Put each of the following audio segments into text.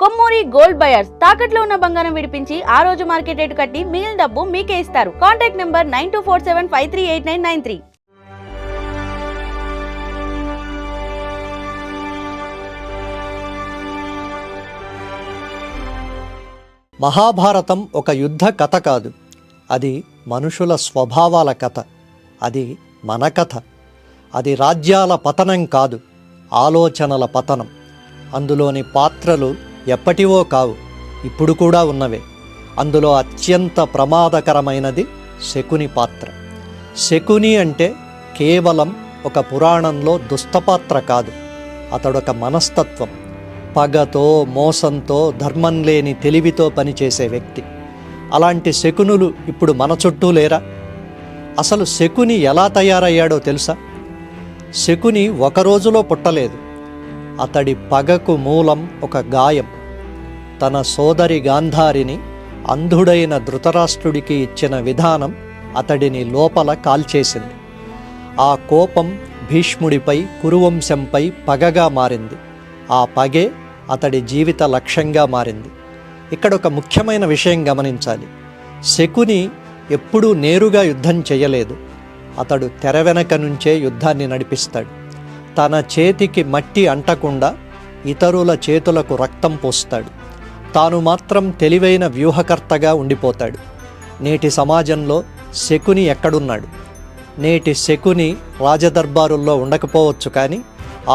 Kommuri gold buyers తాకట్లో ఉన్న బంగారం విడిపించి ఆ రోజు మార్కెట్ రేటు కట్టి మిగిలిన డబ్బు మీకే ఇస్తారు. Contact number 9247538993. మహాభారతం ఒక యుద్ధ కథ కాదు, అది మనుషుల స్వభావాల కథ. అది మన కథ. అది రాజ్యాల పతనం కాదు, ఆలోచనల పతనం. అందులోని పాత్రలు ఎప్పటివో కావు, ఇప్పుడు కూడా ఉన్నవే. అందులో అత్యంత ప్రమాదకరమైనది శకుని పాత్ర. శకుని అంటే కేవలం ఒక పురాణంలో దుష్టపాత్ర కాదు, అతడొక మనస్తత్వం. పగతో, మోసంతో, ధర్మం లేని తెలివితో పనిచేసే వ్యక్తి. అలాంటి శకునులు ఇప్పుడు మన చుట్టూ లేరా? అసలు శకుని ఎలా తయారయ్యాడో తెలుసా? శకుని ఒక రోజులో పుట్టలేదు. అతడి పగకు మూలం ఒక గాయం. తన సోదరి గాంధారిని అంధుడైన ధృతరాష్ట్రుడికి ఇచ్చిన విధానం అతడిని లోపల కాల్చేసింది. ఆ కోపం భీష్ముడిపై, కురువంశంపై పగగా మారింది. ఆ పగే అతడి జీవిత లక్ష్యంగా మారింది. ఇక్కడ ఒక ముఖ్యమైన విషయం గమనించాలి. శకుని ఎప్పుడూ నేరుగా యుద్ధం చేయలేదు. అతడు తెర వెనక నుంచే యుద్ధాన్ని నడిపిస్తాడు. తన చేతికి మట్టి అంటకుండా ఇతరుల చేతులకు రక్తం పోస్తాడు. తాను మాత్రం తెలివైన వ్యూహకర్తగా ఉండిపోతాడు. నేటి సమాజంలో శకుని ఎక్కడున్నాడు? నేటి శకుని రాజదర్బారుల్లో ఉండకపోవచ్చు, కానీ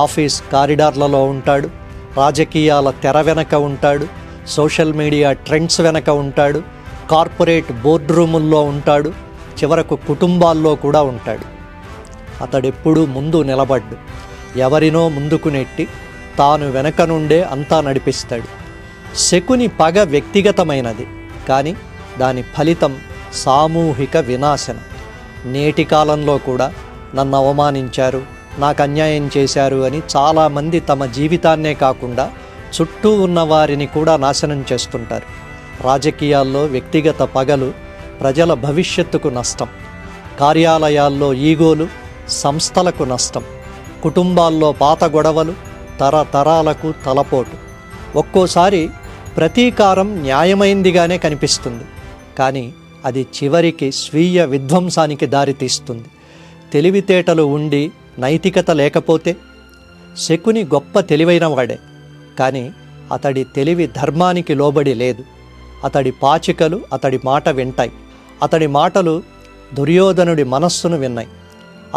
ఆఫీస్ కారిడార్లలో ఉంటాడు, రాజకీయాల తెర వెనక ఉంటాడు, సోషల్ మీడియా ట్రెండ్స్ వెనక ఉంటాడు, కార్పొరేట్ బోర్డు రూముల్లో ఉంటాడు, చివరకు కుటుంబాల్లో కూడా ఉంటాడు. అతడెప్పుడూ ముందు నిలబడ్డు. ఎవరినో ముందుకు నెట్టి తాను వెనక నుండే అంతా నడిపిస్తాడు. శకుని పగ వ్యక్తిగతమైనది, కానీ దాని ఫలితం సామూహిక వినాశనం. నేటి కాలంలో కూడా నన్ను అవమానించారు, నాకు అన్యాయం చేశారు అని చాలామంది తమ జీవితాన్నే కాకుండా చుట్టూ ఉన్న వారిని కూడా నాశనం చేస్తుంటారు. రాజకీయాల్లో వ్యక్తిగత పగలు ప్రజల భవిష్యత్తుకు నష్టం. కార్యాలయాల్లో ఈగోలు సంస్థలకు నష్టం. కుటుంబాల్లో పాత గొడవలు తరతరాలకు తలపోటు. ఒక్కోసారి ప్రతీకారం న్యాయమైందిగానే కనిపిస్తుంది, కానీ అది చివరికి స్వీయ విధ్వంసానికి దారితీస్తుంది. తెలివితేటలు ఉండి నైతికత లేకపోతే? శకుని గొప్ప తెలివైన వాడే, కానీ అతడి తెలివి ధర్మానికి లోబడి లేదు. అతడి పాచికలు అతడి మాట వింటాయి. అతడి మాటలు దుర్యోధనుడి మనస్సును విన్నాయి.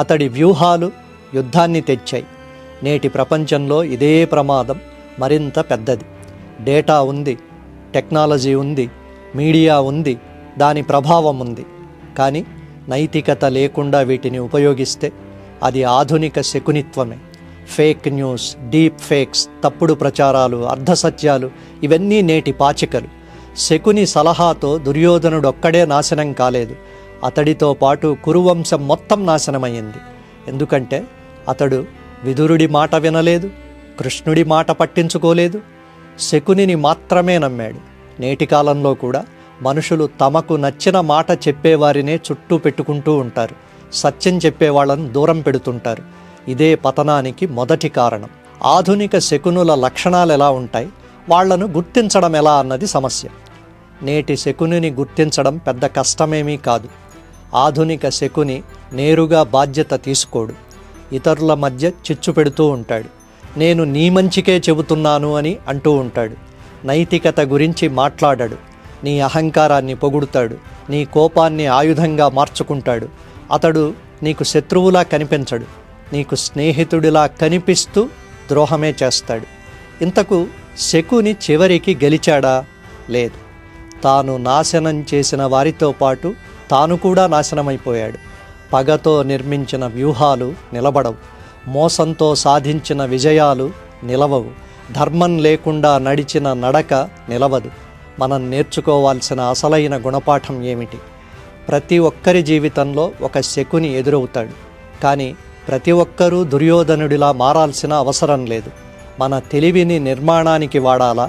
అతడి వ్యూహాలు యుద్ధాన్ని తెచ్చాయి. నేటి ప్రపంచంలో ఇదే ప్రమాదం మరింత పెద్దది. డేటా ఉంది, టెక్నాలజీ ఉంది, మీడియా ఉంది, దాని ప్రభావం ఉంది. కానీ నైతికత లేకుండా వీటిని ఉపయోగిస్తే అది ఆధునిక శకునిత్వమే. ఫేక్ న్యూస్, డీప్ ఫేక్స్, తప్పుడు ప్రచారాలు, అర్ధసత్యాలు ఇవన్నీ నేటి పాచికలు. శకుని సలహాతో దుర్యోధనుడొక్కడే నాశనం కాలేదు, అతడితో పాటు కురువంశం మొత్తం నాశనమయ్యింది. ఎందుకంటే అతడు విదురుడి మాట వినలేదు, కృష్ణుడి మాట పట్టించుకోలేదు, శకునిని మాత్రమే నమ్మాడు. నేటి కాలంలో కూడా మనుషులు తమకు నచ్చిన మాట చెప్పేవారినే చుట్టూ పెట్టుకుంటూ ఉంటారు, సత్యం చెప్పేవాళ్ళను దూరం పెడుతుంటారు. ఇదే పతనానికి మొదటి కారణం. ఆధునిక శకునుల లక్షణాలు ఎలా ఉంటాయి, వాళ్లను గుర్తించడం ఎలా అన్నది సమస్య. నేటి శకునిని గుర్తించడం పెద్ద కష్టమేమీ కాదు. ఆధునిక శకుని నేరుగా బాధ్యత తీసుకోడు, ఇతరుల మధ్య చిచ్చు పెడుతూ ఉంటాడు. నేను నీ మంచికే చెబుతున్నాను అని అంటూ ఉంటాడు. నైతికత గురించి మాట్లాడాడు. నీ అహంకారాన్ని పొగుడుతాడు, నీ కోపాన్ని ఆయుధంగా మార్చుకుంటాడు. అతడు నీకు శత్రువులా కనిపించడు, నీకు స్నేహితుడిలా కనిపిస్తూ ద్రోహమే చేస్తాడు. ఇంతకు శకుని చివరికి గెలిచాడా? లేదు. తాను నాశనం చేసిన వారితో పాటు తాను కూడా నాశనమైపోయాడు. పగతో నిర్మించిన వ్యూహాలు నిలబడవు, మోసంతో సాధించిన విజయాలు నిలవవు, ధర్మం లేకుండా నడిచిన నడక నిలవదు. మనం నేర్చుకోవాల్సిన అసలైన గుణపాఠం ఏమిటి? ప్రతి ఒక్కరి జీవితంలో ఒక శకుని ఎదురవుతాడు, కానీ ప్రతి ఒక్కరూ దుర్యోధనుడిలా మారాల్సిన అవసరం లేదు. మన తెలివిని నిర్మాణానికి వాడాలా,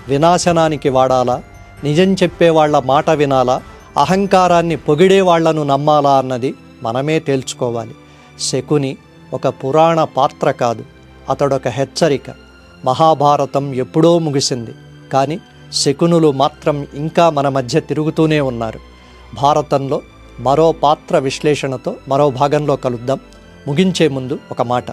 వినాశనానికి వాడాలా, నిజం చెప్పేవాళ్ల మాట వినాలా, అహంకారాన్ని పొగిడేవాళ్లను నమ్మాలా అన్నది మనమే తేల్చుకోవాలి. శకుని ఒక పురాణ పాత్ర కాదు, అతడొక హెచ్చరిక. మహాభారతం ఎప్పుడో ముగిసింది, కానీ శకునులు మాత్రం ఇంకా మన మధ్య తిరుగుతూనే ఉన్నారు. భారతంలో మరో పాత్ర విశ్లేషణతో మరో భాగంలో కలుద్దాం. ముగించే ముందు ఒక మాట.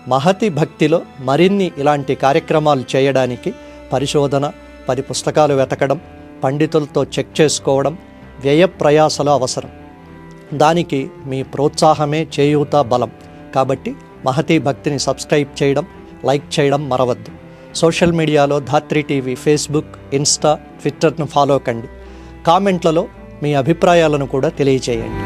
మహతి భక్తిలో మరిన్ని ఇలాంటి కార్యక్రమాలు చేయడానికి పరిశోధన, 10 పుస్తకాలు వెతకడం, పండితులతో చెక్ చేసుకోవడం, వ్యయ ప్రయాసలు అవసరం. దానికి మీ ప్రోత్సాహమే చేయూత బలం. కాబట్టి మహతి భక్తిని సబ్స్క్రైబ్ చేయడం, లైక్ చేయడం మరవద్దు. సోషల్ మీడియాలో ధాత్రి టీవీ ఫేస్బుక్, ఇన్స్టా, ట్విట్టర్ను ఫాలో కండి. కామెంట్లలో మీ అభిప్రాయాలను కూడా తెలియచేయండి.